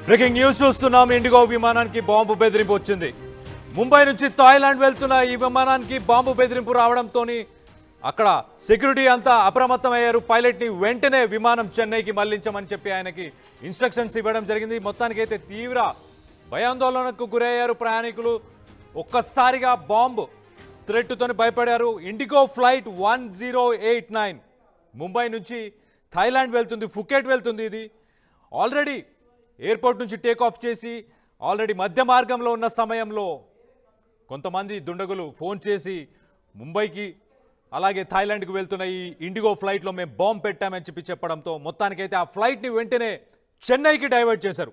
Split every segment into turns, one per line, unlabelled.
Breaking news చూస్తున్నాం. IndiGo విమానానికి bomb బెదిరింపు వచ్చింది. ముంబై నుంచి థాయిలాండ్ వెళ్తున్న ఈ విమానానికి బాంబు బెదిరింపు రావడంతో అక్కడ సెక్యూరిటీ అంతా అప్రమత్తమయ్యారు. పైలట్ని వెంటనే విమానం చెన్నైకి మళ్లించమని చెప్పి ఆయనకి ఇన్స్ట్రక్షన్స్ ఇవ్వడం జరిగింది. మొత్తానికైతే తీవ్ర భయాందోళనకు గురయ్యారు ప్రయాణికులు. ఒక్కసారిగా బాంబు థ్రెట్తో భయపడారు. ఇండిగో ఫ్లైట్ 1089 ముంబై నుంచి థాయిలాండ్ వెళ్తుంది, ఫుకెట్ వెళ్తుంది. ఇది ఆల్రెడీ ఎయిర్పోర్ట్ నుంచి టేక్ ఆఫ్ చేసి ఆల్రెడీ మధ్య మార్గంలో ఉన్న సమయంలో కొంతమంది దుండగులు ఫోన్ చేసి ముంబైకి అలాగే థాయిలాండ్కి వెళ్తున్న ఈ ఇండిగో ఫ్లైట్లో మేము బాంబు పెట్టామని చెప్పడంతో మొత్తానికైతే ఆ ఫ్లైట్ని వెంటనే చెన్నైకి డైవర్ట్ చేశారు.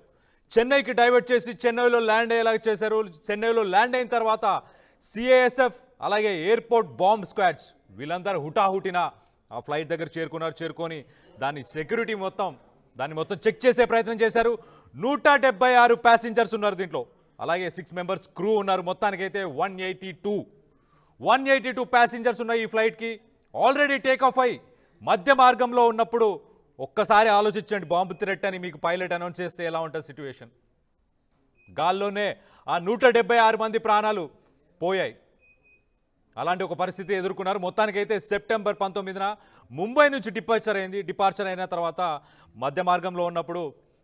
చెన్నైకి డైవర్ట్ చేసి చెన్నైలో ల్యాండ్ అయ్యేలాగా చేశారు. చెన్నైలో ల్యాండ్ అయిన తర్వాత సిఐఎస్ఎఫ్ అలాగే ఎయిర్పోర్ట్ బాంబ్ స్క్వాడ్స్ వీళ్ళందరూ హుటాహుటిన ఆ ఫ్లైట్ దగ్గర చేరుకొని దాని సెక్యూరిటీ దాన్ని మొత్తం చెక్ చేసే ప్రయత్నం చేశారు. 176 ప్యాసింజర్స్ ఉన్నారు దీంట్లో, అలాగే 6 మెంబర్స్ క్రూ ఉన్నారు. మొత్తానికైతే 182 ప్యాసింజర్స్ ఉన్నాయి ఈ ఫ్లైట్కి. ఆల్రెడీ టేక్ ఆఫ్ అయి మధ్య మార్గంలో ఉన్నప్పుడు ఒక్కసారి ఆలోచించండి, బాంబు థ్రెట్ అని మీకు పైలట్ అనౌన్స్ చేస్తే ఎలా ఉంటుంది సిచ్యువేషన్. గాల్లోనే ఆ 176 మంది ప్రాణాలు పోయాయి. అలాంటి ఒక పరిస్థితి ఎదుర్కొన్నారు. మొత్తానికైతే సెప్టెంబర్ 19న ముంబై నుంచి డిపార్చర్ అయిన తర్వాత మధ్య మార్గంలో ఉన్నప్పుడు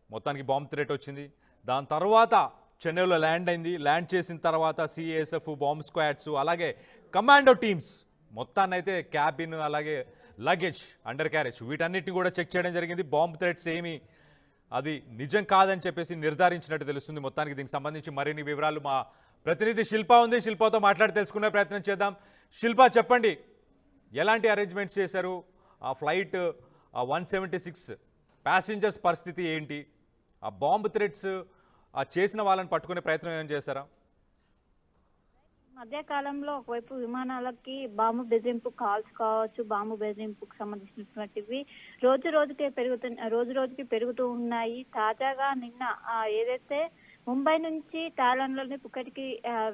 మొత్తానికి బాంబ్ థ్రెట్ వచ్చింది. దాని తర్వాత చెన్నైలో ల్యాండ్ అయింది. ల్యాండ్ చేసిన తర్వాత సిఏఎస్ఎఫ్ బాంబ్ స్క్వాడ్స్ అలాగే కమాండో టీమ్స్ మొత్తాన్నైతే క్యాబిన్ అలాగే లగేజ్ అండర్ క్యారేజ్ వీటన్నిటిని కూడా చెక్ చేయడం జరిగింది. బాంబ్ థ్రెట్స్ ఏమి అది నిజం కాదని చెప్పేసి నిర్ధారించినట్టు తెలుస్తుంది. మొత్తానికి దీనికి సంబంధించి మరిన్ని వివరాలు మా ప్రతినిధి శిల్ప ఉంది. శిల్పతో మాట్లాడి తెలుసుకునే ప్రయత్నం చేద్దాం. శిల్ప, చెప్పండి, ఎలాంటి అరేంజ్మెంట్స్ చేశారు? ఆ ఫ్లైట్ 176 ప్యాసింజర్స్ పరిస్థితి ఏంటి? ఆ బాంబ్ థ్రెట్స్ చేసిన వాళ్ళని పట్టుకునే ప్రయత్నం ఏమైనా చేశారా?
మధ్యకాలంలో ఒకవైపు విమానాలకి బాంబు బెదిరింపు కాల్స్ కావచ్చు, బాంబు బెదిరింపుకు సంబంధించినటువంటివి రోజు రోజుకి పెరుగుతూ ఉన్నాయి. తాజాగా నిన్న ఏదైతే ముంబై నుంచి థాయిలాండ్లోని పుకెట్కి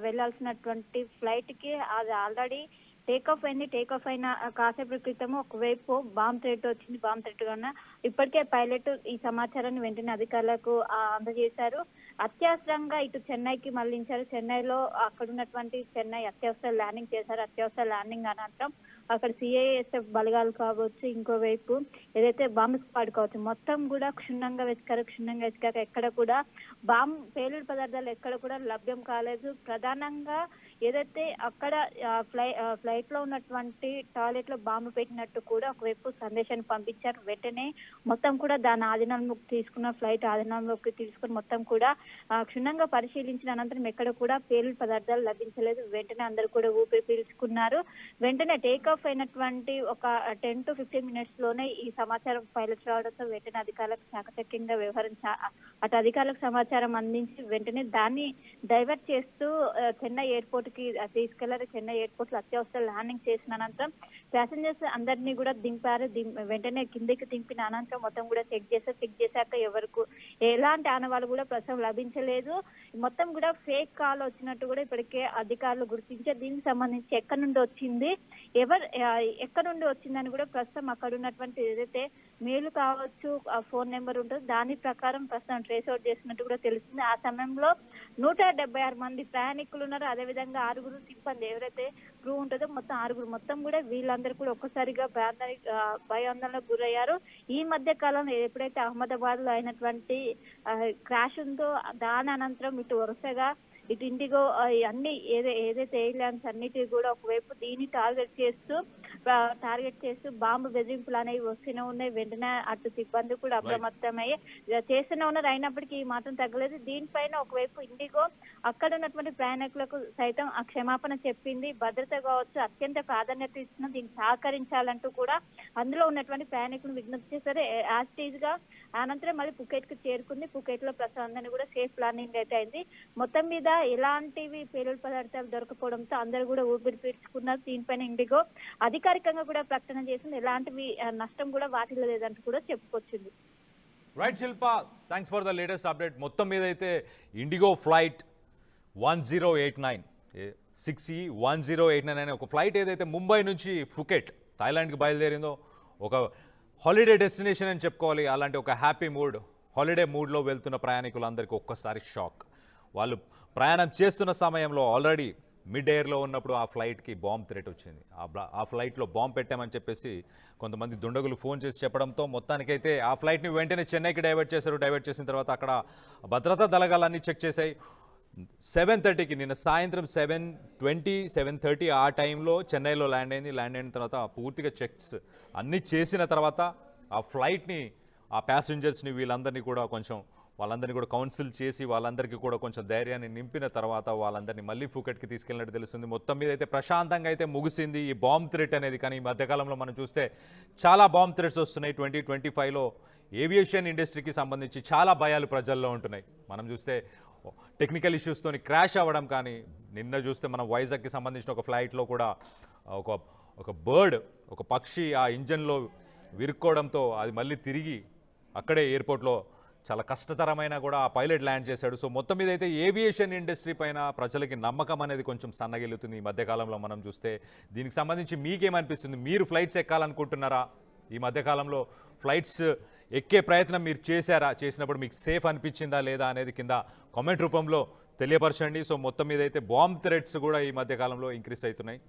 వెళ్లాల్సినటువంటి ఫ్లైట్ కి అది ఆల్రెడీ టేక్ ఆఫ్ అయింది. టేక్ ఆఫ్ అయిన కాసేపు క్రితం ఒకవైపు బాంబ్ థ్రెట్ వచ్చింది. బాంబ్ థ్రెట్ కన్నా ఇప్పటికే పైలట్ ఈ సమాచారాన్ని వెంటనే అధికారులకు అందజేశారు. అత్యవసరంగా ఇటు చెన్నైకి మళ్లించారు. చెన్నైలో అక్కడ ఉన్నటువంటి చెన్నై అత్యవసర ల్యాండింగ్ చేశారు. అత్యవసర ల్యాండింగ్ అనంతరం అక్కడ సిఐఎస్ఎఫ్ బలగాలు కావచ్చు, ఇంకోవైపు ఏదైతే బాంబు స్క్వాడ్ కావచ్చు, మొత్తం కూడా క్షుణ్ణంగా వెతికాక ఎక్కడ కూడా బాంబు పేలుడు పదార్థాలు ఎక్కడ కూడా లభ్యం కాలేదు. ప్రధానంగా ఏదైతే అక్కడ ఫ్లైట్ లో ఉన్నటువంటి టాయిలెట్ లో బాంబు పెట్టినట్టు కూడా ఒకవైపు సందేశాన్ని పంపించారు. వెంటనే మొత్తం కూడా దాని ఆధీనంలోకి తీసుకున్న ఫ్లైట్ ఆధీనంలోకి తీసుకుని మొత్తం కూడా క్షుణ్ణంగా పరిశీలించిన అనంతరం ఎక్కడ కూడా పేలుడు పదార్థాలు లభించలేదు. వెంటనే అందరూ కూడా ఊపిరి పీల్చుకున్నారు. వెంటనే టేక్ ఆఫ్ అయినటువంటి ఒక 10 to 15 minutes లోనే ఈ సమాచారం పైలట్ రావడంతో వెంటనే అధికారులకు చాకచక్యంగా అటు అధికారులకు సమాచారం అందించి వెంటనే దాన్ని డైవర్ట్ చేస్తూ చెన్నై ఎయిర్పోర్ట్ కి తీసుకెళ్లారు. చెన్నై ఎయిర్పోర్ట్ లో అత్యవసర ల్యాండింగ్ చేసిన అనంతరం ప్యాసింజర్స్ అందరినీ కూడా దింపారు. వెంటనే కిందకి దింపిన అనంతరం మొత్తం కూడా చెక్ చేశాక ఎవరికి ఎలాంటి ఆనవాళ్ళు కూడా ప్రస్తుతం లభించలేదు. మొత్తం కూడా ఫేక్ కాల్ వచ్చినట్టు కూడా ఇప్పటికే అధికారులు గుర్తించారు. దీనికి సంబంధించి ఎక్కడి నుండి వచ్చింది, ఎక్కడి నుండి వచ్చిందని కూడా ప్రస్తుతం అక్కడ ఉన్నటువంటి ఏదైతే మెయిల్ కావచ్చు, ఆ ఫోన్ నెంబర్ ఉంటుంది, దాని ప్రకారం ప్రస్తుతం ట్రేస్ అవుట్ చేసినట్టు కూడా తెలుస్తుంది. ఆ సమయంలో 176 మంది ప్రయాణికులు ఉన్నారు. అదేవిధంగా 6 సిబ్బంది ఎవరైతే క్రూ ఉంటుందో మొత్తం 6 మొత్తం కూడా వీళ్ళందరూ కూడా ఒక్కసారిగా భయాందోళనకు గురయ్యారు. ఈ మధ్య కాలంలో ఎప్పుడైతే అహ్మదాబాద్ లో అయినటువంటి క్రాష్ ఉందో దాని అనంతరం ఇటు వరుసగా ఇటు ఇండిగో అన్ని ఏదైతే ఎయిర్లైన్స్ అన్నిటి కూడా ఒకవైపు దీన్ని టార్గెట్ చేస్తూ బాంబు బెదిరింపులు అనేవి వస్తూనే ఉన్నాయి. వెంటనే అటు సిబ్బంది కూడా అప్రమత్తమయ్యి చేస్తూనే ఉన్నారు. అయినప్పటికీ ఈ మాత్రం తగ్గలేదు. దీనిపైన ఒకవైపు ఇండిగో అక్కడ ఉన్నటువంటి ప్రయాణికులకు సైతం ఆ క్షమాపణ చెప్పింది. భద్రత కావచ్చు అత్యంత ప్రాధాన్యత ఇస్తున్న దీన్ని సహకరించాలంటూ కూడా అందులో ఉన్నటువంటి ప్రయాణికులను విజ్ఞప్తి చేశారు. యాజ్ గా అనంతరం మళ్ళీ పుకెట్ కు చేరుకుంది. పుకెట్ లో ప్రస్తుతం అందరినీ కూడా సేఫ్ ప్లానింగ్ అయితే అయింది. మొత్తం మీద ఎలాంటివి పేలుడు పదార్థాలు దొరకపోవడంతో అందరూ కూడా ఊపిరి పీల్చుకున్నారు. దీనిపైన ఇండిగో అధికారికంగా కూడా ప్రకటన చేసింది. ఎలాంటివి నష్టం కూడా వాటిలో లేదంటూ కూడా చెప్పుకొచ్చింది.
Right Shilpa, thanks for the latest update. మొత్తం మీద అయితే ఇండిగో ఫ్లైట్ 1089 6E1089 అనే ఒక ఫ్లైట్ ఏదైతే ముంబై నుంచి ఫుకెట్ థాయిలాండ్కి బయలుదేరిందో ఒక హాలిడే డెస్టినేషన్ అని చెప్పుకోవాలి. అలాంటి ఒక హ్యాపీ మూడ్ హాలిడే మూడ్లో వెళ్తున్న ప్రయాణికులందరికీ ఒక్కసారి షాక్. వాళ్ళు ప్రయాణం చేస్తున్న సమయంలో ఆల్రెడీ మిడ్ ఎయిర్లో ఉన్నప్పుడు ఆ ఫ్లైట్కి బాంబ్ థ్రెట్ వచ్చింది. ఆ ఫ్లైట్లో బాంబ్ పెట్టామని చెప్పేసి కొంతమంది దుండగులు ఫోన్ చేసి చెప్పడంతో మొత్తానికైతే ఆ ఫ్లైట్ని వెంటనే చెన్నైకి డైవర్ట్ చేశారు. డైవర్ట్ చేసిన తర్వాత అక్కడ భద్రతా దళాలన్నీ చెక్ చేశాయి. 7:30కి నిన్న సాయంత్రం 7:30 ఆ టైంలో చెన్నైలో ల్యాండ్ అయింది. ల్యాండ్ అయిన తర్వాత పూర్తిగా చెక్స్ అన్నీ చేసిన తర్వాత ఆ ఫ్లైట్ని ఆ ప్యాసింజర్స్ని వీళ్ళందరినీ కూడా వాళ్ళందరినీ కూడా కౌన్సిల్ చేసి వాళ్ళందరికీ కూడా కొంచెం ధైర్యాన్ని నింపిన తర్వాత వాళ్ళందరినీ మళ్ళీ ఫూకెట్కి తీసుకెళ్ళినట్టు తెలుస్తుంది. మొత్తం మీద అయితే ప్రశాంతంగా అయితే ముగిసింది ఈ బాంబ్ థ్రెట్ అనేది. కానీ ఈ మధ్యకాలంలో మనం చూస్తే చాలా బాంబ్ థ్రెట్స్ వస్తున్నాయి. 2025లో ఏవియేషన్ ఇండస్ట్రీకి సంబంధించి చాలా భయాలు ప్రజల్లో ఉంటున్నాయి. మనం చూస్తే టెక్నికల్ ఇష్యూస్తోని క్రాష్ అవ్వడం, కానీ నిన్న చూస్తే మనం వైజాగ్కి సంబంధించిన ఒక ఫ్లైట్లో కూడా ఒక బర్డ్, ఒక పక్షి ఆ ఇంజన్లో విరుక్కోవడంతో అది మళ్ళీ తిరిగి అక్కడే ఎయిర్పోర్ట్లో చాలా కష్టతరమైన కూడా ఆ పైలట్ ల్యాండ్ చేశాడు. సో మొత్తం మీద అయితే ఏవియేషన్ ఇండస్ట్రీ పైన ప్రజలకి నమ్మకం అనేది కొంచెం సన్నగిల్లుతుంది ఈ మధ్యకాలంలో మనం చూస్తే. దీనికి సంబంధించి మీకేమనిపిస్తుంది? మీరు ఫ్లైట్స్ ఎక్కాలనుకుంటున్నారా? ఈ మధ్యకాలంలో ఫ్లైట్స్ ఎక్కే ప్రయత్నం మీరు చేశారా? చేసినప్పుడు మీకు సేఫ్ అనిపించిందా లేదా అనేది కింద కామెంట్ రూపంలో తెలియపరచండి. సో మొత్తం మీద అయితే బాంబ్ థ్రెట్స్ కూడా ఈ మధ్యకాలంలో ఇంక్రీస్ అవుతున్నాయి.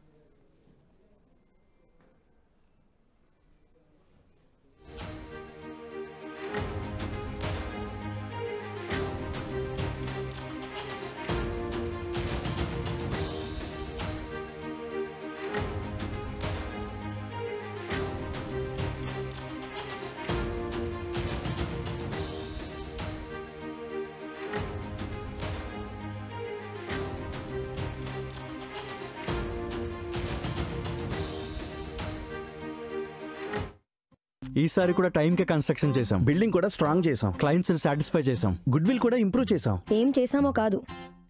ఈసారి కూడా టైంకే కన్స్ట్రక్షన్ చేసాం.
బిల్డింగ్ కూడా స్ట్రాంగ్ చేసాం.
క్లయింట్స్ ని సాటిస్ఫై చేసాం.
గుడ్ విల్ కూడా ఇంప్రూవ్ చేసాం.
ఏం చేసామో కాదు,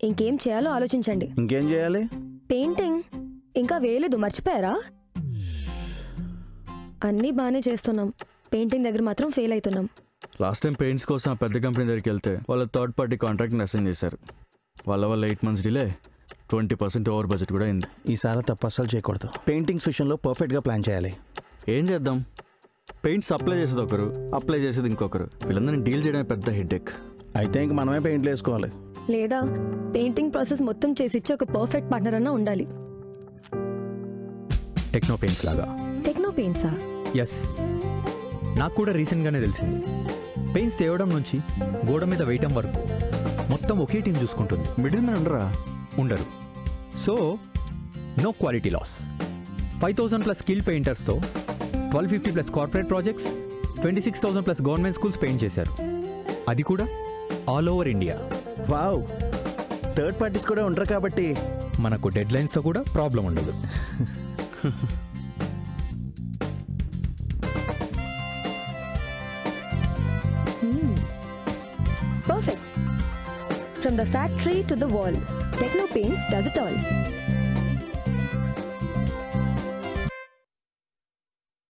ఇంకేం చేయాలో ఆలోచించండి.
ఇంకేం చేయాలి?
పెయింటింగ్ ఇంకా వేయలేదు, మర్చిపోయారా? అన్నీ బాగానే చేస్తున్నాం, పెయింటింగ్ దగ్గర మాత్రం ఫెయిల్ అవుతున్నాం.
లాస్ట్ టైం పెయింట్స్ కోసం ఆ పెద్ద కంపెనీ దగ్గరికి వెళ్తే వాళ్ళ థర్డ్ పార్టీ కాంట్రాక్ట్ని అసైన్ చేశారు. వాళ్ళ 8 months డిలే, 20% ఓవర్ బడ్జెట్ కూడా అయింది.
ఈసారి తప్పు అస్సలు చేయకూడదు. పెయింటింగ్స్ విషయంలో పర్ఫెక్ట్గా ప్లాన్ చేయాలి.
ఏం చేద్దాం? పెయింట్స్ అప్లై చేసేది ఒకరు, అప్లై చేసేది ఇంకొకరు. వీళ్ళందరినీ డీల్ చేయడానికి పెద్ద హెడ్ఏక్.
అయితే ఇంక మనమే పెయింట్లు వేసుకోవాలి.
లేదా పెయింటింగ్ ప్రాసెస్ మొత్తం చేసిచ్చి ఒక పర్ఫెక్ట్ పార్ట్నర్ అన్నా ఉండాలి.
టెక్నో పెయింట్స్ లాగా.
టెక్నో పెయింట్సా?
ఎస్, నాకు కూడా రీసెంట్గానే తెలిసింది. పెయింట్స్ తేవడం నుంచి గోడ మీద వేయటం వరకు మొత్తం ఒకే టీం చూసుకుంటుంది.
మిడిల్ మ్యాన్
ఉండరు. So no quality loss. 5,000+ skill పెయింటర్స్తో 1,250+ corporate projects, 26,000+ government schools paint చేశారు. అది కూడా all over India.
Wow, third parties కూడా ఉండరు కాబట్టి
మనకు డెడ్ లైన్స్తో కూడా ప్రాబ్లం ఉండదు.
Perfect. From the factory to the wall, Techno Paints does it all.